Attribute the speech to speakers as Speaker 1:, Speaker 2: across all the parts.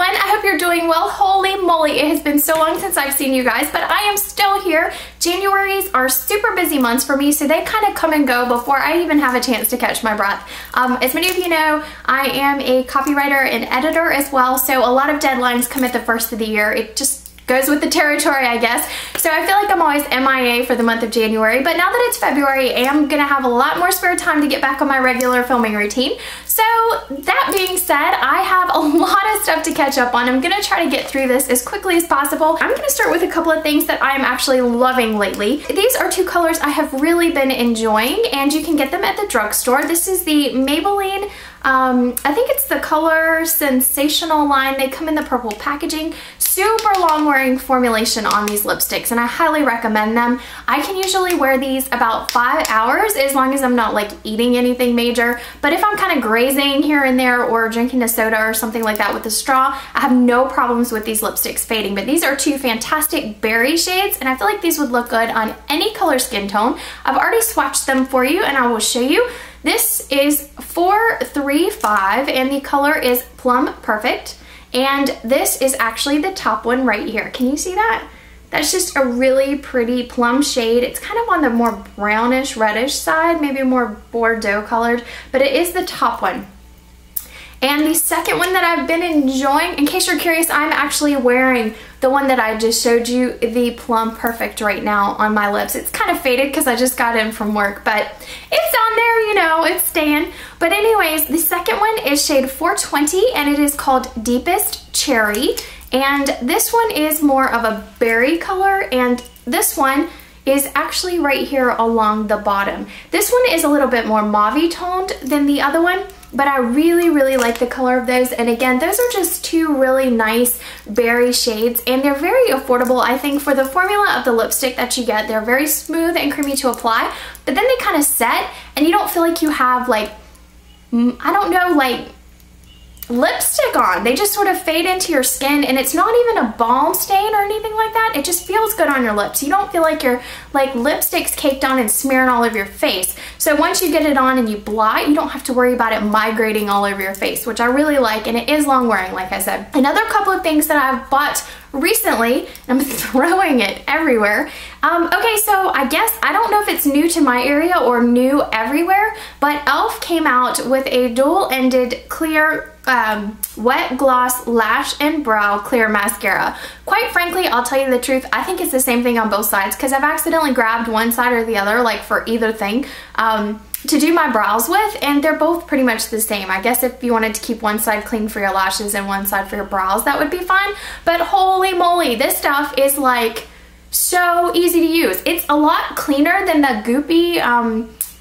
Speaker 1: everyone. I hope you're doing well. Holy moly, it has been so long since I've seen you guys, but I am still here. Januaries are super busy months for me, so they kind of come and go before I even have a chance to catch my breath. As many of you know, I am a copywriter and editor as well, so a lot of deadlines come at the first of the year. It just goes with the territory, I guess. So I feel like I'm always MIA for the month of January, but now that it's February, I am gonna have a lot more spare time to get back on my regular filming routine. So that being said, I have a lot of stuff to catch up on. I'm gonna try to get through this as quickly as possible. I'm gonna start with a couple of things that I'm actually loving lately. These are two colors I have really been enjoying, and you can get them at the drugstore. This is the Maybelline, I think it's the ColorSensational line. They come in the purple packaging. Super long wearing formulation on these lipsticks, and I highly recommend them. I can usually wear these about 5 hours as long as I'm not like eating anything major, but if I'm kind of grazing here and there or drinking a soda or something like that with a straw, I have no problems with these lipsticks fading. But these are two fantastic berry shades, and I feel like these would look good on any color skin tone. I've already swatched them for you and I will show you. This is 435 and the color is Plum Perfect. And this is actually the top one right here. Can you see that? That's just a really pretty plum shade. It's kind of on the more brownish reddish side, maybe more Bordeaux colored, but it is the top one. And the second one that I've been enjoying, in case you're curious, I'm actually wearing the one that I just showed you, the Plum Perfect, right now on my lips. It's kind of faded because I just got in from work, but it's on there, you know, it's staying. But anyways, the second one is shade 420 and it is called Deepest Cherry. And this one is more of a berry color, and this one is actually right here along the bottom. This one is a little bit more mauve-y toned than the other one, but I really like the color of those. And again, those are just two really nice berry shades, and they're very affordable. I think for the formula of the lipstick that you get, they're very smooth and creamy to apply, but then they kind of set and you don't feel like you have like, I don't know, like lipstick on. They just sort of fade into your skin, and it's not even a balm stain or anything like that. It just feels good on your lips. You don't feel like your lipstick's caked on and smearing all over your face. So once you get it on and you blot, you don't have to worry about it migrating all over your face, which I really like, and it is long wearing, like I said. Another couple of things that I've bought recently, and I'm throwing it everywhere. Okay, so I guess, I don't know if it's new to my area or new everywhere, but e.l.f. came out with a dual-ended clear wet gloss lash and brow clear mascara. Quite frankly, I'll tell you the truth, I think it's the same thing on both sides because I've accidentally grabbed one side or the other, like for either thing, to do my brows with, and they're both pretty much the same. I guess if you wanted to keep one side clean for your lashes and one side for your brows, that would be fine. But holy moly, this stuff is like so easy to use. It's a lot cleaner than the goopy,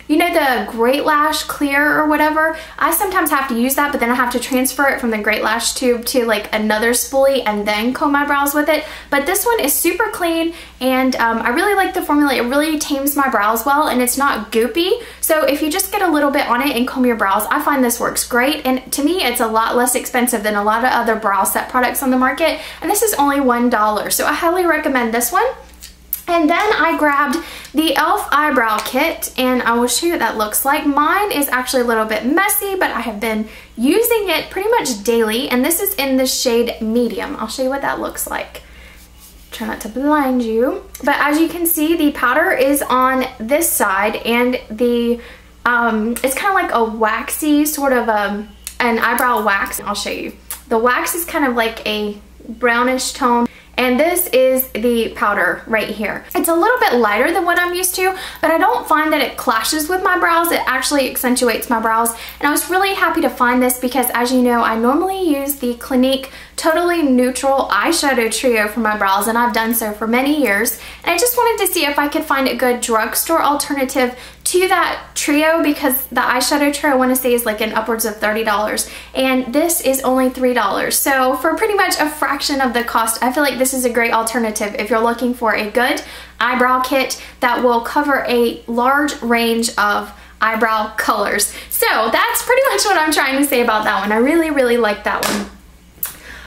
Speaker 1: you know, the Great Lash Clear or whatever. I sometimes have to use that, but then I have to transfer it from the Great Lash tube to like another spoolie and then comb my brows with it. But this one is super clean, and I really like the formula. It really tames my brows well, and it's not goopy. So if you just get a little bit on it and comb your brows, I find this works great. And to me, it's a lot less expensive than a lot of other brow set products on the market. And this is only $1. So I highly recommend this one. And then I grabbed the e.l.f. Eyebrow Kit, and I will show you what that looks like. Mine is actually a little bit messy, but I have been using it pretty much daily, and this is in the shade Medium. I'll show you what that looks like. Try not to blind you. But as you can see, the powder is on this side, and the it's kind of like a waxy sort of an eyebrow wax. I'll show you. The wax is kind of like a brownish tone, and this is the powder right here. It's a little bit lighter than what I'm used to, but I don't find that it clashes with my brows. It actually accentuates my brows, and I was really happy to find this because, as you know, I normally use the Clinique Totally Neutral eyeshadow trio for my brows, and I've done so for many years, and I just wanted to see if I could find a good drugstore alternative to that trio, because the eyeshadow trio I want to say is like in upwards of $30, and this is only $3. So for pretty much a fraction of the cost, I feel like this is a great alternative if you're looking for a good eyebrow kit that will cover a large range of eyebrow colors. So that's pretty much what I'm trying to say about that one. I really like that one.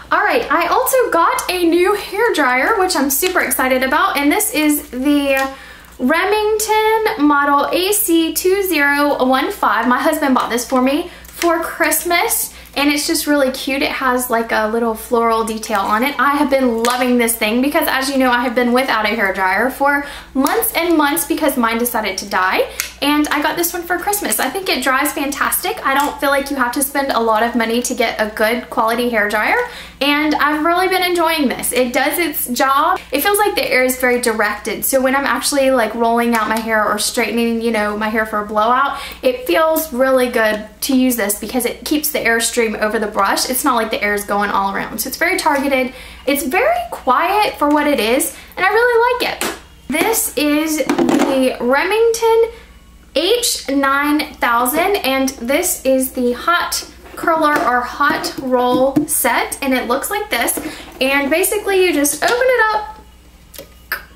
Speaker 1: Alright, I also got a new hair dryer, which I'm super excited about, and this is the Remington model AC2015. My husband bought this for me for Christmas, and it's just really cute. It has like a little floral detail on it. I have been loving this thing because, as you know, I have been without a hairdryer for months and months because mine decided to die, and I got this one for Christmas. I think it dries fantastic. I don't feel like you have to spend a lot of money to get a good quality hairdryer, and I've really been enjoying this. It does its job. It feels like the air is very directed, so when I'm actually like rolling out my hair or straightening, you know, my hair for a blowout, it feels really good to use this because it keeps the airstream over the brush. It's not like the air is going all around. So it's very targeted. It's very quiet for what it is, and I really like it. This is the Remington H9000, and this is the hot curler or hot roll set, and it looks like this. And basically you just open it up.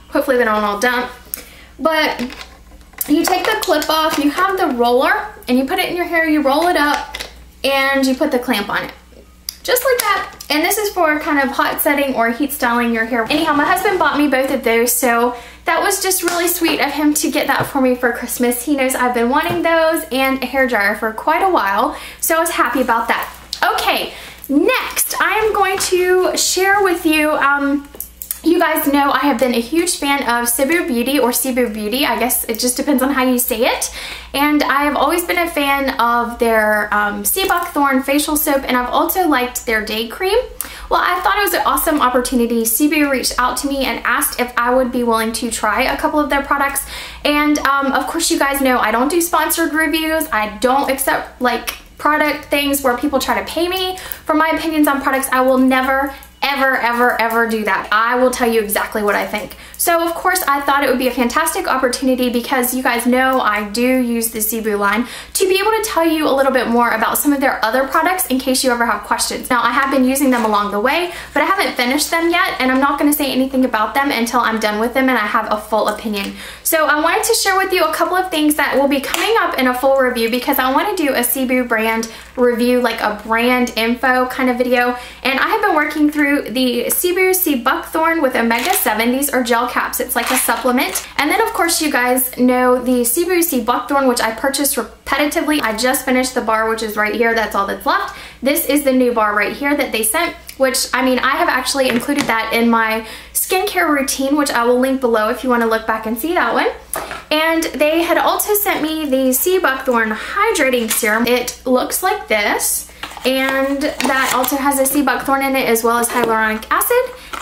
Speaker 1: Hopefully they don't all dump, but you take the clip off, you have the roller, and you put it in your hair, you roll it up, and you put the clamp on it. Just like that. And this is for kind of hot setting or heat styling your hair. Anyhow, my husband bought me both of those, so that was just really sweet of him to get that for me for Christmas. He knows I've been wanting those and a hairdryer for quite a while, so I was happy about that. Okay, next I am going to share with you, you guys know I have been a huge fan of Sibu Beauty, or Sibu Beauty, I guess it just depends on how you say it. And I have always been a fan of their sea buckthorn facial soap, and I've also liked their day cream. Well, I thought it was an awesome opportunity. Sibu reached out to me and asked if I would be willing to try a couple of their products. And of course you guys know I don't do sponsored reviews. I don't accept like product things where people try to pay me for my opinions on products. I will never ever do that. I will tell you exactly what I think. So of course I thought it would be a fantastic opportunity, because you guys know I do use the Sibu line, to be able to tell you a little bit more about some of their other products in case you ever have questions. Now I have been using them along the way, but I haven't finished them yet, and I'm not going to say anything about them until I'm done with them and I have a full opinion. So I wanted to share with you a couple of things that will be coming up in a full review, because I want to do a Sibu brand review, like a brand info kind of video. And I have been working through the Sibu Sea Buckthorn with Omega-7. These are gel caps. It's like a supplement. And then of course you guys know the Sibu Sea Buckthorn, which I purchased repetitively. I just finished the bar, which is right here. That's all that's left. This is the new bar right here that they sent, which, I mean, I have actually included that in my skincare routine, which I will link below if you want to look back and see that one. And they had also sent me the Sea Buckthorn Hydrating Serum. It looks like this, and that also has a sea buckthorn in it as well as hyaluronic acid.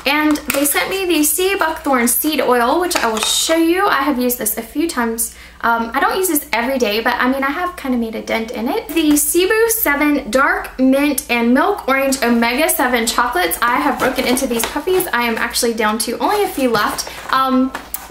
Speaker 1: And they sent me the Sea Buckthorn Seed Oil, which I will show you. I have used this a few times. I don't use this every day, but I mean, I have kind of made a dent in it. The Sibu 7 Dark Mint and Milk Orange Omega-7 Chocolates. I have broken into these puppies. I am actually down to only a few left.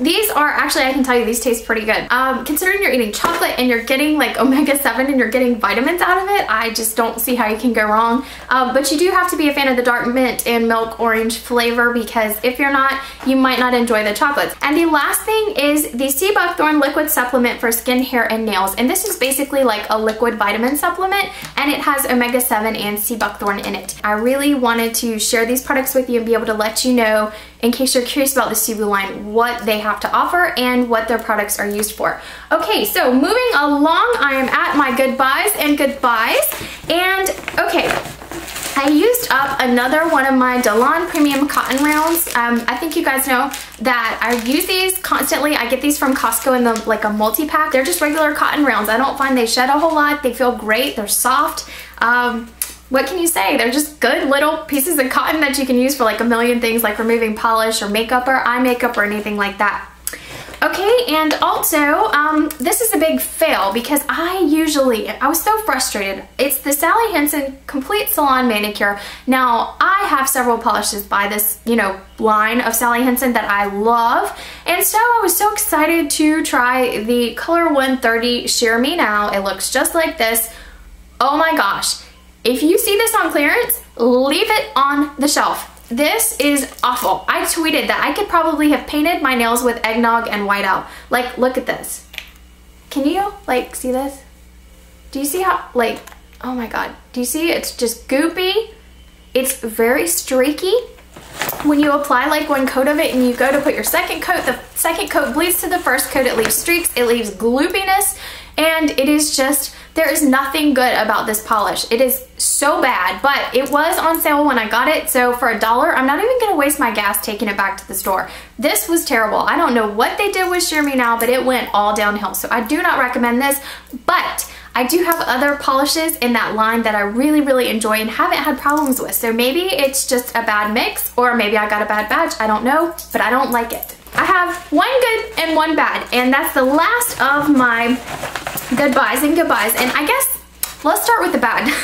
Speaker 1: These are actually, I can tell you, these taste pretty good. Considering you're eating chocolate and you're getting like omega-7 and you're getting vitamins out of it, I just don't see how you can go wrong. But you do have to be a fan of the dark mint and milk orange flavor, because if you're not, you might not enjoy the chocolates. And the last thing is the Sea Buckthorn Liquid Supplement for Skin, Hair, and Nails. And this is basically like a liquid vitamin supplement, and it has omega-7 and sea buckthorn in it. I really wanted to share these products with you and be able to let you know, in case you're curious about the Sibu line, what they have to offer and what their products are used for. Okay, so moving along, I am at my goodbyes and goodbyes. And okay, I used up another one of my Delon Premium Cotton Rounds. I think you guys know that I use these constantly. I get these from Costco in the like a multi-pack. They're just regular cotton rounds. I don't find they shed a whole lot. They feel great. They're soft. What can you say? They're just good little pieces of cotton that you can use for like a million things, like removing polish or makeup or eye makeup or anything like that. Okay, and also, this is a big fail because I was so frustrated. It's the Sally Hansen Complete Salon Manicure. Now, I have several polishes by this, you know, line of Sally Hansen that I love. And so I was so excited to try the Color 130 Sheer Me Now. It looks just like this. Oh my gosh. If you see this on clearance, leave it on the shelf. This is awful. I tweeted that I could probably have painted my nails with eggnog and whiteout. Like, look at this. Can you, like, see this? Do you see how, like, oh my god. Do you see? It's just goopy. It's very streaky. when you apply like one coat of it and you go to put your second coat, the second coat bleeds to the first coat. It leaves streaks, it leaves gloopiness, and it is just, there is nothing good about this polish. It is so bad, but it was on sale when I got it, so for $1, I'm not even gonna waste my gas taking it back to the store. This was terrible. I don't know what they did with Sheer Me Now, but it went all downhill, so I do not recommend this, but I do have other polishes in that line that I really, really enjoy and haven't had problems with, so maybe it's just a bad mix, or maybe I got a bad batch, I don't know, but I don't like it. I have one good and one bad, and that's the last of my goodbyes and goodbyes, and I guess let's start with the bad.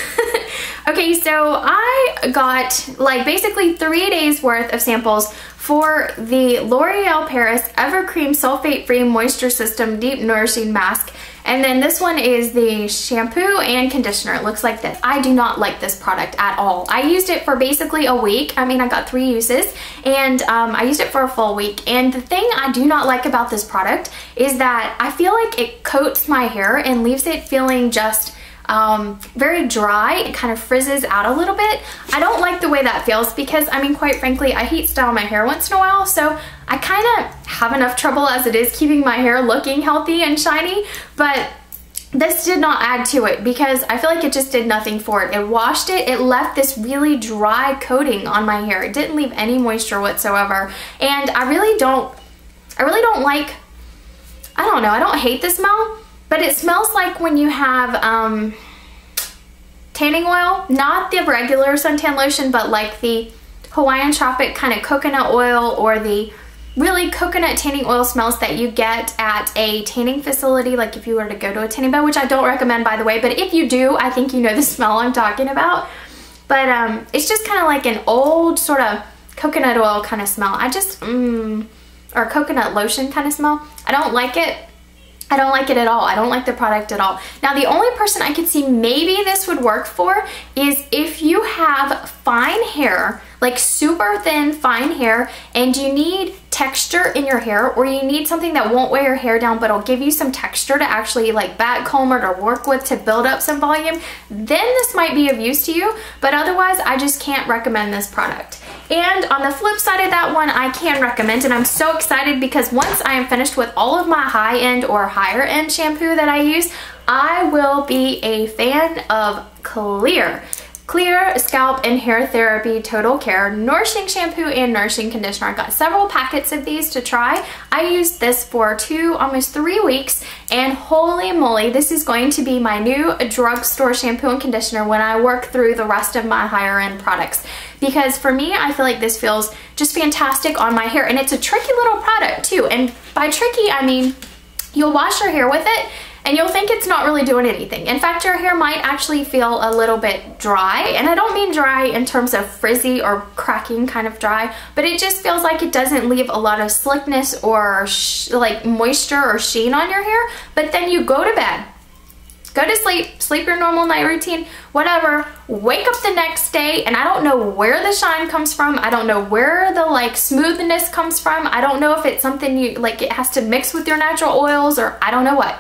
Speaker 1: Okay, so I got like basically 3 days worth of samples for the L'Oreal Paris EverCreme Sulfate-Free Moisture System Deep Nourishing Mask. And then this one is the shampoo and conditioner. It looks like this. I do not like this product at all. I used it for basically a week. I mean, I got 3 uses, and I used it for a full week. And the thing I do not like about this product is that I feel like it coats my hair and leaves it feeling just very dry. It kind of frizzes out a little bit. I don't like the way that feels because, I mean, quite frankly, I heat style my hair once in a while, so I kind of have enough trouble as it is keeping my hair looking healthy and shiny, but this did not add to it because I feel like it just did nothing for it. It washed it, it left this really dry coating on my hair. It didn't leave any moisture whatsoever, and I really don't like, I don't know, I don't hate the smell, but it smells like when you have tanning oil, not the regular suntan lotion, but like the Hawaiian Tropic kind of coconut oil, or the really coconut tanning oil smells that you get at a tanning facility, like if you were to go to a tanning bed, which I don't recommend, by the way, but if you do, I think you know the smell I'm talking about. But it's just kind of like an old sort of coconut oil kind of smell. I just, or coconut lotion kind of smell. I don't like it. I don't like it at all. I don't like the product at all. Now, the only person I could see maybe this would work for is if you have fine hair, like super thin fine hair, and you need texture in your hair, or you need something that won't weigh your hair down but will give you some texture to actually like back comb it or work with to build up some volume, then this might be of use to you, but otherwise I just can't recommend this product. And on the flip side of that one, I can recommend, and I'm so excited because once I am finished with all of my high-end or higher-end shampoo that I use, I will be a fan of Clear Scalp and Hair Therapy Total Care Nourishing Shampoo and Nourishing Conditioner. I got several packets of these to try. I used this for almost 3 weeks, and holy moly, this is going to be my new drugstore shampoo and conditioner when I work through the rest of my higher end products. Because for me, I feel like this feels just fantastic on my hair, and it's a tricky little product too. And by tricky, I mean you'll wash your hair with it and you'll think it's not really doing anything. In fact, your hair might actually feel a little bit dry, and I don't mean dry in terms of frizzy or cracking kind of dry, but it just feels like it doesn't leave a lot of slickness or like moisture or sheen on your hair. But then you go to bed, go to sleep, sleep your normal night routine, whatever, wake up the next day, and I don't know where the shine comes from. I don't know where the like smoothness comes from. I don't know if it's something you like, it has to mix with your natural oils, or I don't know what.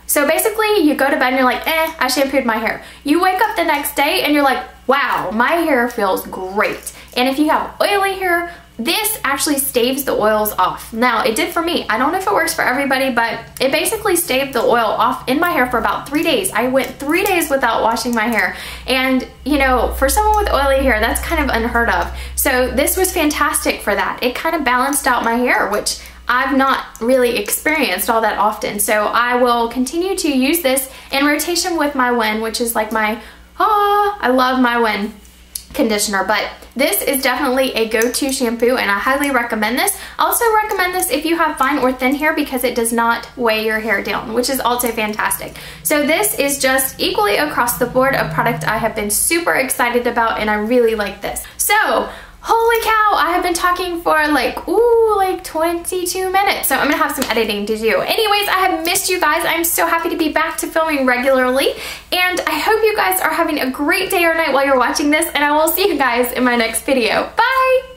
Speaker 1: So basically you go to bed and you're like, I shampooed my hair. You wake up the next day and you're like, wow, my hair feels great. And if you have oily hair, this actually staves the oils off. Now, it did for me. I don't know if it works for everybody, but it basically staved the oil off in my hair for about 3 days. I went 3 days without washing my hair. And, you know, for someone with oily hair, that's kind of unheard of. So this was fantastic for that. It kind of balanced out my hair, which I've not really experienced all that often. So I will continue to use this in rotation with my Wen, which is like my, I love my Wen conditioner, but this is definitely a go-to shampoo and I highly recommend this. I also recommend this if you have fine or thin hair because it does not weigh your hair down, which is also fantastic. So this is just equally across the board a product I have been super excited about, and I really like this. So holy cow, I have been talking for like 22 minutes. So I'm gonna have some editing to do. Anyways, I have missed you guys. I'm so happy to be back to filming regularly. And I hope you guys are having a great day or night while you're watching this. And I will see you guys in my next video. Bye!